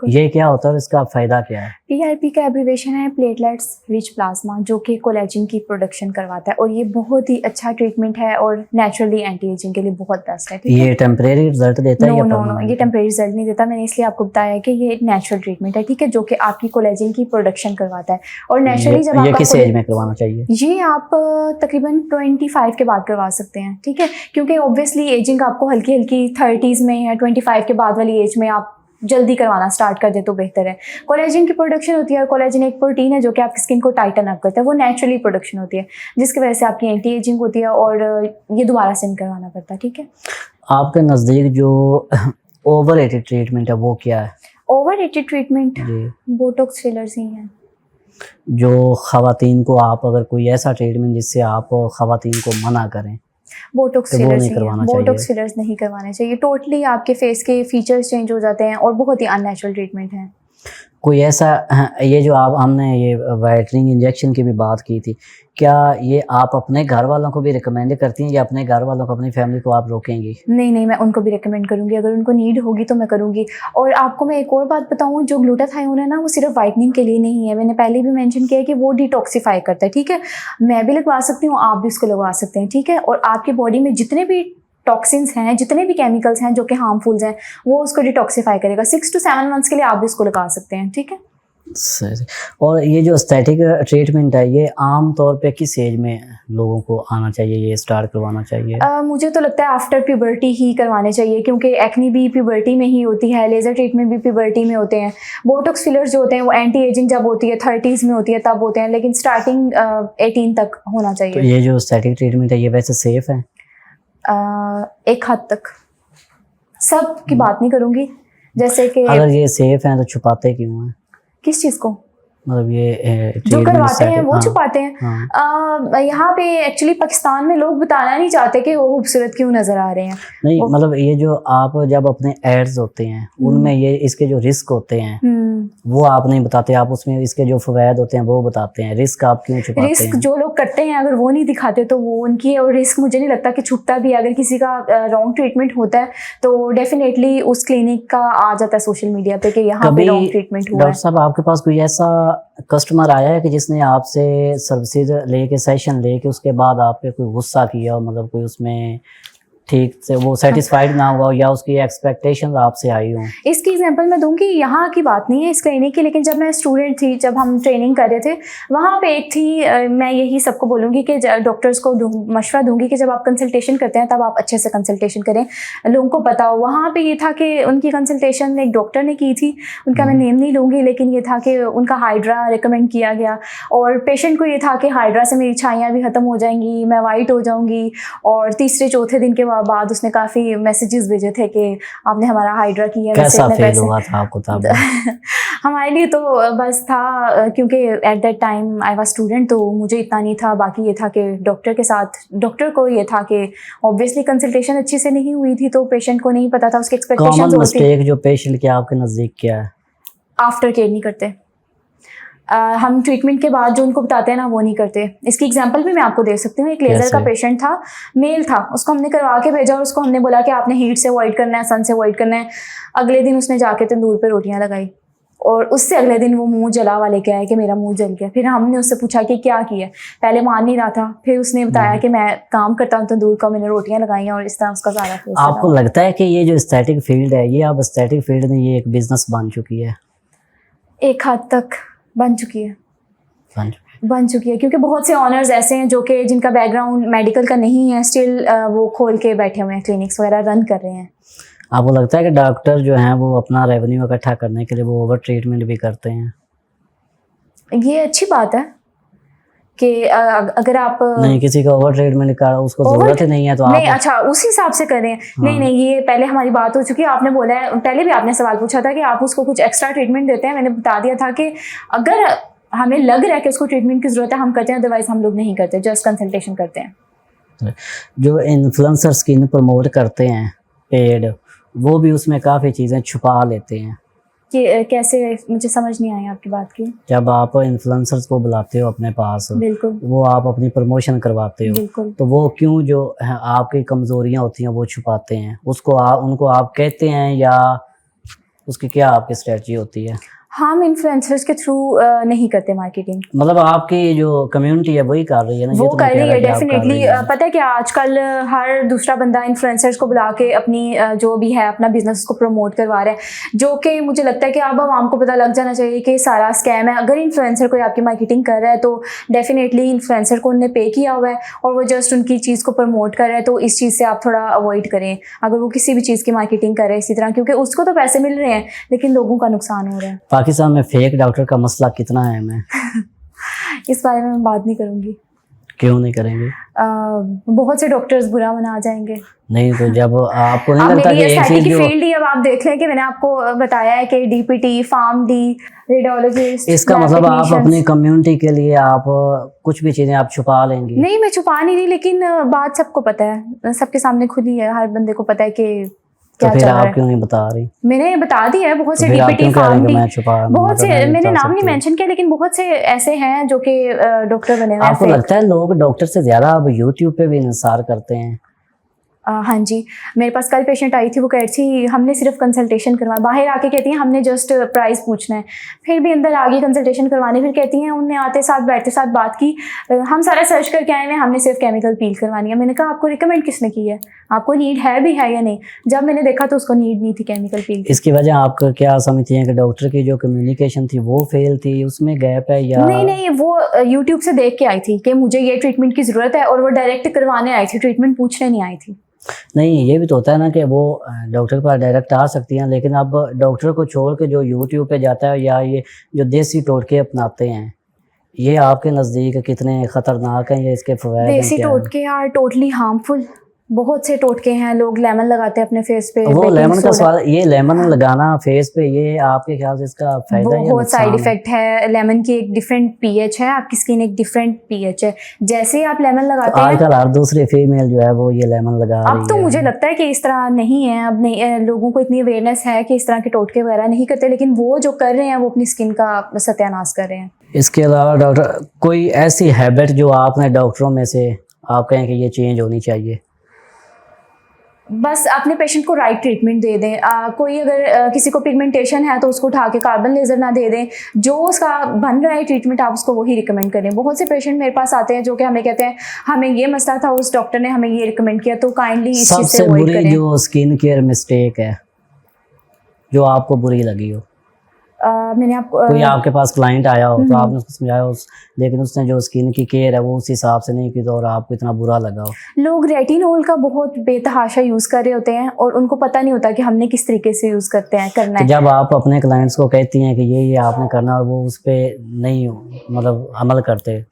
ये क्या होता है और इसका फ़ायदा क्या है? पीआरपी का एब्रीवेशन है प्लेटलेट्स रिच प्लाज्मा, जो कि कोलेजन की प्रोडक्शन करवाता है और ये बहुत ही अच्छा ट्रीटमेंट है और नेचुरली एंटी एजिंग के लिए बहुत बेस्ट है। ठीक है, ये टेम्परेरी रिजल्ट देता है नो या नो नो, परमानेंट? ये टेम्परेरी रिजल्ट नहीं देता। मैंने इसलिए आपको बताया कि ये एक नेचुरल ट्रीटमेंट है, ठीक है, जो कि आपकी कोलेजन की प्रोडक्शन करवाता है। और नेचुरली जब ये आपका किस एज में करवाना चाहिए? ये आप तकरीबन 25 के बाद करवा सकते हैं, ठीक है, क्योंकि ऑब्वियसली एजिंग आपको हल्की हल्की 30s में या 25 के बाद वाली एज में आप जल्दी करवाना स्टार्ट कर दे तो बेहतर है। कोलेजन की प्रोडक्शन होती है और कोलेजन एक प्रोटीन है जो कि आपकी स्किन को टाइटन अप करता है, वो नेचुरली प्रोडक्शन होती है जिसकी वजह से आपकी एंटी एजिंग होती है और ये दोबारा से नहीं करवाना पड़ता। ठीक है, आपके नज़दीक जो ओवर रेटेड ट्रीटमेंट है वो क्या है? Overrated treatment Botox fillers ही हैं। जो ख़वातीन को आप अगर कोई ऐसा ट्रीटमेंट जिससे आप ख़वातीन को मना करें बोटॉक्स तो वो फिलर्स नहीं ही करवाना हैं। चाहिए? बोटॉक्स फिलर्स नहीं करवाने चाहिए। टोटली आपके फेस के फीचर्स चेंज हो जाते हैं और बहुत ही अननेचुरल ट्रीटमेंट है। कोई ऐसा ये जो आप हमने ये वाइटनिंग इंजेक्शन की भी बात की थी, क्या ये आप अपने घर वालों को भी रिकमेंड करती हैं या अपने घर वालों को, अपनी फैमिली को आप रोकेंगी? नहीं नहीं, मैं उनको भी रिकमेंड करूंगी, अगर उनको नीड होगी तो मैं करूंगी। और आपको मैं एक और बात बताऊं, जो ग्लूटाथायोन है ना, वो सिर्फ वाइटनिंग के लिए नहीं है। मैंने पहले भी मेंशन किया है कि वो डिटॉक्सिफाई करता है। ठीक है, मैं भी लगवा सकती हूँ, आप भी उसको लगवा सकते हैं। ठीक है, और आपकी बॉडी में जितने भी टॉक्सिन्स हैं, जितने भी केमिकल्स हैं जो कि हार्मफुल्स हैं, वो उसको डिटॉक्सिफाई करेगा। 6 to 7 मंथ्स के लिए आप भी उसको लगा सकते हैं। ठीक है, सही। और ये जो एस्थेटिक ट्रीटमेंट है ये आम तौर पे किस एज में लोगों को आना चाहिए, ये स्टार्ट करवाना चाहिए? मुझे तो लगता है आफ्टर प्यूबर्टी ही करवाने चाहिए, क्योंकि एक्ने भी प्यूबर्टी में ही होती है, लेज़र ट्रीटमेंट भी प्यूबर्टी में होते हैं। बोटॉक्स फिलर्स जो होते हैं वो एंटी एजिंग जब होती है 30s में होती है तब होते हैं, लेकिन स्टार्टिंग 18 तक होना तो चाहिए। ये जो एस्थेटिक ट्रीटमेंट है ये वैसे सेफ है? एक हद तक, सब की बात नहीं करूँगी, जैसे कि अगर ये सेफ है तो छुपाते क्यों हैं? किस चीज़ को? मतलब ये जो ट्रीटमेंट करवाते हैं वो हाँ, छुपाते हैं। हाँ। यहाँ पे एक्चुअली पाकिस्तान में लोग बताना नहीं चाहते कि वो खूबसूरत क्यों नजर आ रहे हैं। नहीं मतलब ये जो आप जब अपने एड्स होते हैं उनमें ये इसके जो रिस्क होते हैं वो आप नहीं बताते, आप उसमें इसके जो फवायद होते हैं वो बताते हैं, रिस्क आप क्यों छुपाते रिस्क हैं? जो लोग करते हैं अगर वो नहीं दिखाते तो वो उनकी है, और रिस्क मुझे नहीं लगता कि छुपता भी है। अगर किसी का रॉन्ग ट्रीटमेंट होता है तो डेफिनेटली उस क्लिनिक का आ जाता है सोशल मीडिया पे कि यहाँ पे रॉन्ग ट्रीटमेंट हुआ है। डॉक्टर साहब आपके पास कोई ऐसा कस्टमर आया है कि जिसने आपसे सर्विसेज लेके, सेशन लेके, उसके बाद आप पे कोई गुस्सा किया हो, मतलब कोई उसमें ठीक से वो सेटिस्फाइड ना हुआ या उसकी एक्सपेक्टेशंस आपसे आई हो? इसकी एग्जांपल मैं दूंगी, यहाँ की बात नहीं है इस क्लिनिक की, लेकिन जब मैं स्टूडेंट थी, जब हम ट्रेनिंग कर रहे थे, वहाँ पे एक थी, मैं यही सबको बोलूँगी कि डॉक्टर्स को मशवरा दूंगी कि जब आप कंसल्टेशन करते हैं तब आप अच्छे से कंसल्टेशन करें, लोगों को पता हो। वहाँ पे ये था कि उनकी कंसल्टेशन एक डॉक्टर ने की थी, उनका मैं नेम नहीं लूँगी, लेकिन ये था कि उनका हाइड्रा रिकमेंड किया गया और पेशेंट को ये था कि हाइड्रा से मेरी छाइयाँ भी ख़त्म हो जाएंगी, मैं वाइट हो जाऊँगी। और तीसरे चौथे दिन के बाद उसने काफ़ी मैसेजेस भेजे थे कि आपने हमारा हाइड्रा किया। कैसा फील हुआ था आपको तब? हमारे लिए तो बस था, क्योंकि at that time I was student, तो मुझे इतना नहीं था। बाकी ये था कि डॉक्टर के साथ, डॉक्टर को ये था कि ऑब्वियसली कंसल्टेशन अच्छी से नहीं हुई थी तो पेशेंट को नहीं पता था, उसकी एक्सपेक्टेशंस कॉमन होती। मिस्टेक जो पेशेंट के आपके नज़दीक क्या है? आफ्टर केयर नहीं करते। हम ट्रीटमेंट के बाद जो उनको बताते हैं ना वो नहीं करते। इसकी एग्जांपल भी मैं आपको दे सकती हूँ। एक लेज़र का पेशेंट था, मेल था, उसको हमने करवा के भेजा और उसको हमने बोला कि आपने हीट से अवॉइड करना है, सन से अवॉइड करना है। अगले दिन उसने जाके तंदूर पे रोटियां लगाई और उससे अगले दिन वो मुंह जला वाले के आया कि मेरा मुंह जल गया। फिर हमने उससे पूछा कि क्या किया, पहले मान नहीं रहा था, फिर उसने बताया कि मैं काम करता हूँ तंदूर का, मैंने रोटियां लगाई और इस तरह उसका सारा फेस। आपको लगता है कि ये जो एस्थेटिक फील्ड है ये अब एस्थेटिक फील्ड में ये एक बिजनेस बन चुकी है? एक हद तक बन चुकी है, बन चुकी है, क्योंकि बहुत से ऑनर्स ऐसे हैं जो कि जिनका बैकग्राउंड मेडिकल का नहीं है, स्टिल वो खोल के बैठे हुए हैं, क्लिनिक्स वगैरह रन कर रहे हैं। आपको लगता है कि डॉक्टर जो हैं वो अपना रेवेन्यू इकट्ठा करने के लिए वो ओवर ट्रीटमेंट भी करते हैं? ये अच्छी बात है कि अगर आप नहीं, किसी का ओवर ट्रीटमेंट का उसको जरूरत ही नहीं है तो आप नहीं, अच्छा उस हिसाब से करें। नहीं नहीं, ये पहले हमारी बात हो चुकी है। आपने बोला है, पहले भी आपने सवाल पूछा था कि आप उसको कुछ एक्स्ट्रा ट्रीटमेंट देते हैं। मैंने बता दिया था कि अगर हमें लग रहा है कि उसको ट्रीटमेंट की जरूरत है हम करते हैं, अदरवाइज हम लोग नहीं करते, जस्ट कंसल्टेशन करते हैं। जो इन्फ्लुएंसर स्किन प्रमोट करते हैं पेड, वो भी उसमें काफ़ी चीज़ें छुपा लेते हैं। कि कैसे, मुझे समझ नहीं आई आपकी बात की। जब आप इन्फ्लुएंसर्स को बुलाते हो अपने पास, बिल्कुल, वो आप अपनी प्रमोशन करवाते हो, बिल्कुल, तो वो क्यों जो है आपकी कमज़ोरियाँ होती हैं वो छुपाते हैं, उसको उनको आप कहते हैं या उसकी क्या आपकी स्ट्रेटजी होती है? हम इन्फ्लुएंसर्स के थ्रू नहीं करते मार्केटिंग। मतलब आपकी जो कम्युनिटी है वही कर रही है ना? ये वो तो मैं कर कह रही रहा है कि आप कर डेफिनेटली। रही हैं। पता है क्या, आजकल हर दूसरा बंदा इन्फ्लुएंसर्स को बुला के अपनी जो भी है अपना बिजनेस को प्रमोट करवा रहा है, जो कि मुझे लगता है कि अब आवाम को पता लग जाना चाहिए कि सारा स्कैम है। अगर इन्फ्लुएंसर कोई आपकी मार्केटिंग कर रहा है तो डेफिनेटली इन्फ्लुएंसर को उन्होंने पे किया हुआ है और वो जस्ट उनकी चीज़ को प्रमोट कर रहा है, तो इस चीज़ से आप थोड़ा अवॉइड करें अगर वो किसी भी चीज़ की मार्केटिंग कर रहे हैं इसी तरह, क्योंकि उसको तो पैसे मिल रहे हैं लेकिन लोगों का नुकसान हो रहा है। पाकिस्तान में फेक डॉक्टर का मसला कितना अहम है? इस बारे में मैं बात नहीं करूँगी। क्यों नहीं करेंगे? बहुत से डॉक्टर्स बुरा मना जाएंगे। नहीं तो जब आपको नहीं अब लगता मेरी कि एक एस्थेटिक चीज की जो फील्ड ही, अब आप देख लें कि मैंने आपको बताया है कि डीपीटी, फार्म डी, रेडियोलॉजिस्ट, इसका मतलब आप अपनी कम्युनिटी के लिए आप कुछ भी चीजें आप छुपा लेंगी? नहीं, मैं छुपा नहीं रही, लेकिन बात सबको पता है, सबके सामने खुली है, हर बंदे को पता है कि तो क्या फिर चल रहा आप है। क्यों नहीं बता रही? मैंने बता दिया है, बहुत से तो फिर आप डीपीटी, क्यों कह रहे हैं फार्म कि डी, मैं छुपा, बहुत मतलब से, मैं नहीं मैंने बता नाम नहीं सकती? मेंशन किया, लेकिन बहुत से ऐसे हैं जो कि डॉक्टर बने हुए हैं। आपको लगता है लोग डॉक्टर से ज्यादा अब यूट्यूब पे भी इंसार करते हैं? हाँ जी, मेरे पास कल पेशेंट आई थी, वो कह रही थी हमने सिर्फ कंसल्टेशन करवाया, बाहर आके कहती हैं हमने जस्ट प्राइस पूछना है, फिर भी अंदर आ गई कंसल्टेशन करवाने, फिर कहती हैं उनने आते साथ बैठते साथ बात की, हम सारा सर्च करके आए हैं, हमने सिर्फ केमिकल पील करवानी है। मैंने कहा आपको रिकमेंड किसने की है, आपको नीड है भी है या नहीं? जब मैंने देखा तो उसको नीड नहीं थी केमिकल पील की। इसकी वजह आप क्या समझती हैं कि डॉक्टर की जो कम्युनिकेशन थी वो फेल थी, उसमें गैप है, या नहीं, वो यूट्यूब से देख के आई थी कि मुझे ये ट्रीटमेंट की ज़रूरत है और वो डायरेक्ट करवाने आई थी, ट्रीटमेंट पूछने नहीं आई थी। नहीं, ये भी तो होता है ना कि वो डॉक्टर के पास डायरेक्ट आ सकती हैं, लेकिन अब डॉक्टर को छोड़ के जो यूट्यूब पे जाता है या ये जो देसी टोटके अपनाते हैं, ये आपके नज़दीक कितने ख़तरनाक हैं, या इसके फ़वाइद हैं देसी क्या हैं? टोटके आर टोटली हार्मफुल। बहुत से टोटके हैं, लोग लेमन लगाते हैं अपने फेस पे, वो बेकिंग लेमन का सोडा, स्वाद, ये लेमन लगाना फेस पे, ये आपके ख्याल से इसका फ़ायदा है या बहुत साइड नुकसान है? इफेक्ट है। लेमन की एक डिफरेंट पीएच है, आपकी स्किन एक डिफरेंट पीएच है। जैसे ही आप लेमन तो लगाते हैं, आजकल हर दूसरी फीमेल जो है वो ये लेमन लगा अब रही तो है। मुझे लगता है कि इस तरह नहीं है, अब नहीं, लोगों को इतनी अवेयरनेस है कि इस तरह के टोटके वगैरह नहीं करते, लेकिन वो जो कर रहे हैं वो अपनी स्किन का सत्यानाश कर रहे हैं। इसके अलावा डॉक्टर कोई ऐसी हैबिट जो आपने डॉक्टरों में से आप कहें कि ये चेंज होनी चाहिए? बस अपने पेशेंट को राइट ट्रीटमेंट दे दें। कोई अगर किसी को पिगमेंटेशन है तो उसको उठा के कार्बन लेज़र ना दे दें, जो उसका बन रहा है ट्रीटमेंट आप उसको वही रिकमेंड करें। बहुत से पेशेंट मेरे पास आते हैं जो कि हमें कहते हैं हमें ये मसला था, उस डॉक्टर ने हमें ये रिकमेंड किया, तो काइंडली इस चीज़ से सबसे अवॉइड बुरी करें। जो स्किन केयर मिस्टेक है जो आपको बुरी लगी हो? मैंने आपको कोई आपके पास क्लाइंट आया हो तो आपने उसको समझाया हो, लेकिन उसने जो स्किन की केयर है वो उस हिसाब से नहीं की, तो और आपको इतना बुरा लगा हो? लोग रेटिनोल का बहुत बेतहाशा यूज़ कर रहे होते हैं और उनको पता नहीं होता कि हमने किस तरीके से यूज़ करना तो है। जब आप अपने क्लाइंट्स को कहती हैं कि ये आपने करना और वो उस पर नहीं मतलब अमल करते, तो